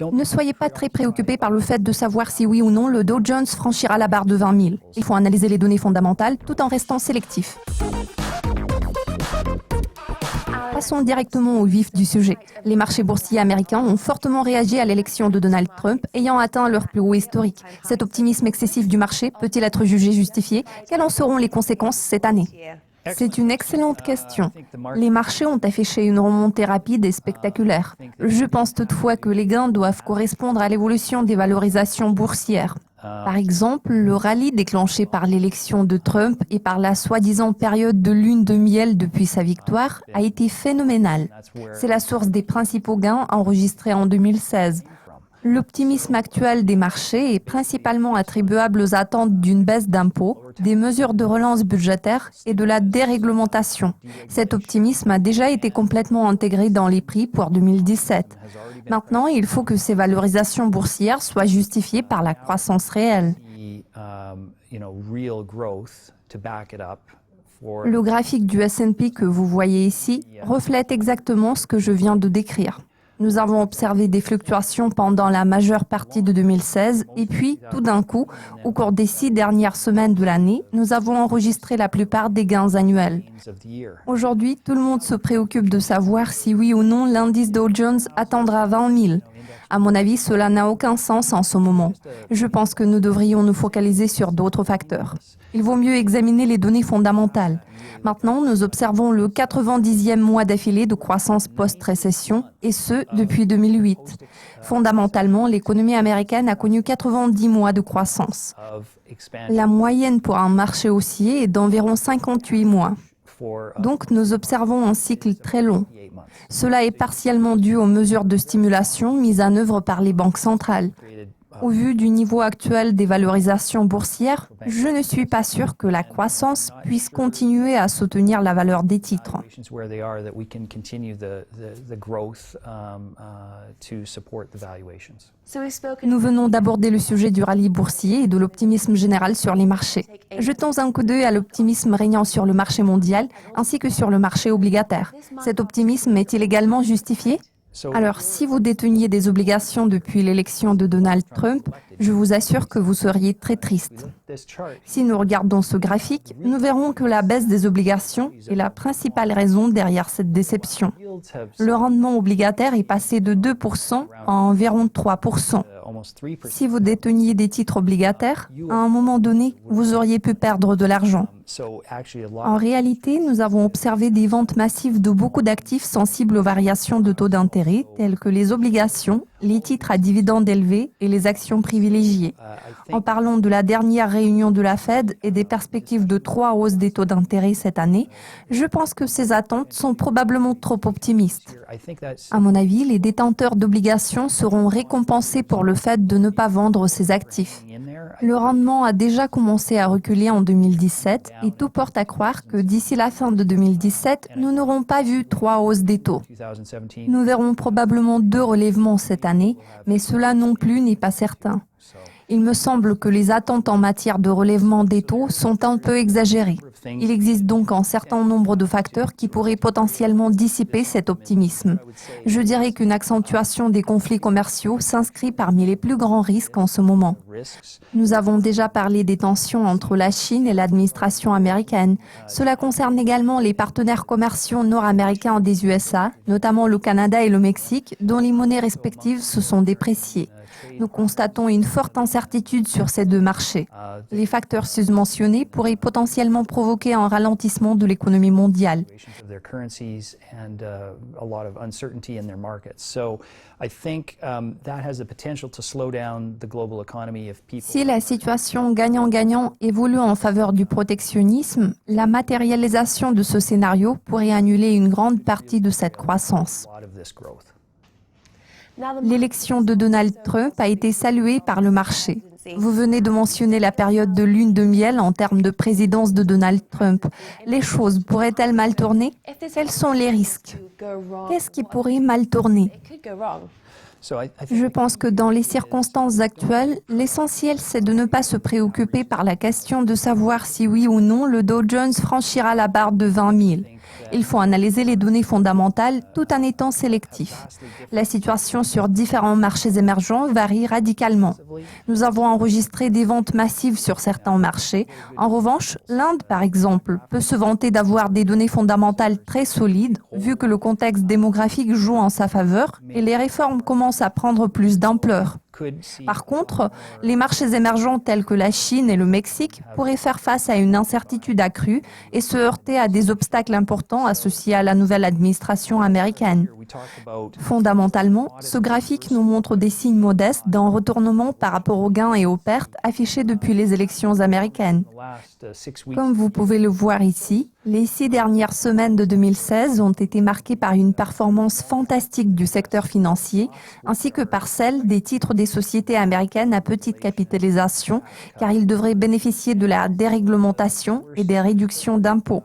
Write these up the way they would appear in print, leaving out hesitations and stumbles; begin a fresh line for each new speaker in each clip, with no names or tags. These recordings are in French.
Ne soyez pas très préoccupés par le fait de savoir si oui ou non le Dow Jones franchira la barre de 20 000. Il faut analyser les données fondamentales tout en restant sélectif. Passons directement au vif du sujet. Les marchés boursiers américains ont fortement réagi à l'élection de Donald Trump, ayant atteint leur plus haut historique. Cet optimisme excessif du marché peut-il être jugé justifié? Quelles en seront les conséquences cette année? C'est une excellente question. Les marchés ont affiché une remontée rapide et spectaculaire. Je pense toutefois que les gains doivent correspondre à l'évolution des valorisations boursières. Par exemple, le rallye déclenché par l'élection de Trump et par la soi-disant période de lune de miel depuis sa victoire a été phénoménal. C'est la source des principaux gains enregistrés en 2016. L'optimisme actuel des marchés est principalement attribuable aux attentes d'une baisse d'impôts, des mesures de relance budgétaire et de la déréglementation. Cet optimisme a déjà été complètement intégré dans les prix pour 2017. Maintenant, il faut que ces valorisations boursières soient justifiées par la croissance réelle. Le graphique du S&P que vous voyez ici reflète exactement ce que je viens de décrire. Nous avons observé des fluctuations pendant la majeure partie de 2016 et puis, tout d'un coup, au cours des 6 dernières semaines de l'année, nous avons enregistré la plupart des gains annuels. Aujourd'hui, tout le monde se préoccupe de savoir si oui ou non l'indice Dow Jones atteindra 20 000. À mon avis, cela n'a aucun sens en ce moment. Je pense que nous devrions nous focaliser sur d'autres facteurs. Il vaut mieux examiner les données fondamentales. Maintenant, nous observons le 90e mois d'affilée de croissance post-récession, et ce, depuis 2008. Fondamentalement, l'économie américaine a connu 90 mois de croissance. La moyenne pour un marché haussier est d'environ 58 mois. Donc, nous observons un cycle très long. Cela est partiellement dû aux mesures de stimulation mises en œuvre par les banques centrales. Au vu du niveau actuel des valorisations boursières, je ne suis pas sûr que la croissance puisse continuer à soutenir la valeur des titres. Nous venons d'aborder le sujet du rallye boursier et de l'optimisme général sur les marchés. Jetons un coup d'œil à l'optimisme régnant sur le marché mondial ainsi que sur le marché obligataire. Cet optimisme est-il également justifié ? Alors, si vous déteniez des obligations depuis l'élection de Donald Trump, je vous assure que vous seriez très triste. Si nous regardons ce graphique, nous verrons que la baisse des obligations est la principale raison derrière cette déception. Le rendement obligataire est passé de 2% à environ 3%. Si vous déteniez des titres obligataires, à un moment donné, vous auriez pu perdre de l'argent. En réalité, nous avons observé des ventes massives de beaucoup d'actifs sensibles aux variations de taux d'intérêt, tels que les obligations, les titres à dividendes élevés et les actions privilégiées. En parlant de la dernière réunion de la Fed et des perspectives de 3 hausses des taux d'intérêt cette année, je pense que ces attentes sont probablement trop optimistes. À mon avis, les détenteurs d'obligations seront récompensés pour le fait de ne pas vendre ces actifs. Le rendement a déjà commencé à reculer en 2017 et tout porte à croire que d'ici la fin de 2017, nous n'aurons pas vu 3 hausses des taux. Nous verrons probablement 2 relèvements cette année, mais cela non plus n'est pas certain. Il me semble que les attentes en matière de relèvement des taux sont un peu exagérées. Il existe donc un certain nombre de facteurs qui pourraient potentiellement dissiper cet optimisme. Je dirais qu'une accentuation des conflits commerciaux s'inscrit parmi les plus grands risques en ce moment. Nous avons déjà parlé des tensions entre la Chine et l'administration américaine. Cela concerne également les partenaires commerciaux nord-américains des USA, notamment le Canada et le Mexique, dont les monnaies respectives se sont dépréciées. Nous constatons une forte incertitude sur ces 2 marchés. Les facteurs susmentionnés pourraient potentiellement provoquer un ralentissement de l'économie mondiale. Si la situation gagnant-gagnant évolue en faveur du protectionnisme, la matérialisation de ce scénario pourrait annuler une grande partie de cette croissance. L'élection de Donald Trump a été saluée par le marché. Vous venez de mentionner la période de lune de miel en termes de présidence de Donald Trump. Les choses pourraient-elles mal tourner? Quels sont les risques? Qu'est-ce qui pourrait mal tourner? Je pense que dans les circonstances actuelles, l'essentiel c'est de ne pas se préoccuper par la question de savoir si oui ou non le Dow Jones franchira la barre de 20 000. Il faut analyser les données fondamentales tout en étant sélectif. La situation sur différents marchés émergents varie radicalement. Nous avons enregistré des ventes massives sur certains marchés. En revanche, l'Inde, par exemple, peut se vanter d'avoir des données fondamentales très solides, vu que le contexte démographique joue en sa faveur et les réformes commencent à prendre plus d'ampleur. Par contre, les marchés émergents tels que la Chine et le Mexique pourraient faire face à une incertitude accrue et se heurter à des obstacles importants associés à la nouvelle administration américaine. Fondamentalement, ce graphique nous montre des signes modestes d'un retournement par rapport aux gains et aux pertes affichés depuis les élections américaines. Comme vous pouvez le voir ici, les 6 dernières semaines de 2016 ont été marquées par une performance fantastique du secteur financier, ainsi que par celle des titres des sociétés américaines à petite capitalisation, car ils devraient bénéficier de la déréglementation et des réductions d'impôts.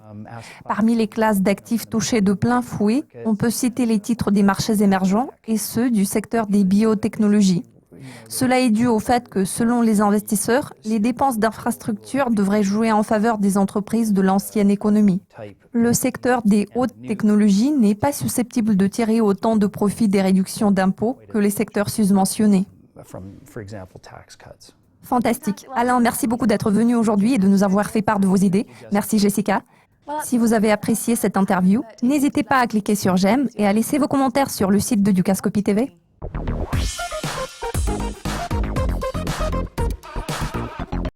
Parmi les classes d'actifs touchées de plein fouet, on peut citer les titres des marchés émergents et ceux du secteur des biotechnologies. Cela est dû au fait que, selon les investisseurs, les dépenses d'infrastructures devraient jouer en faveur des entreprises de l'ancienne économie. Le secteur des hautes technologies n'est pas susceptible de tirer autant de profit des réductions d'impôts que les secteurs susmentionnés. Fantastique. Alain, merci beaucoup d'être venu aujourd'hui et de nous avoir fait part de vos idées. Merci Jessica. Si vous avez apprécié cette interview, n'hésitez pas à cliquer sur j'aime et à laisser vos commentaires sur le site de Dukascopy TV.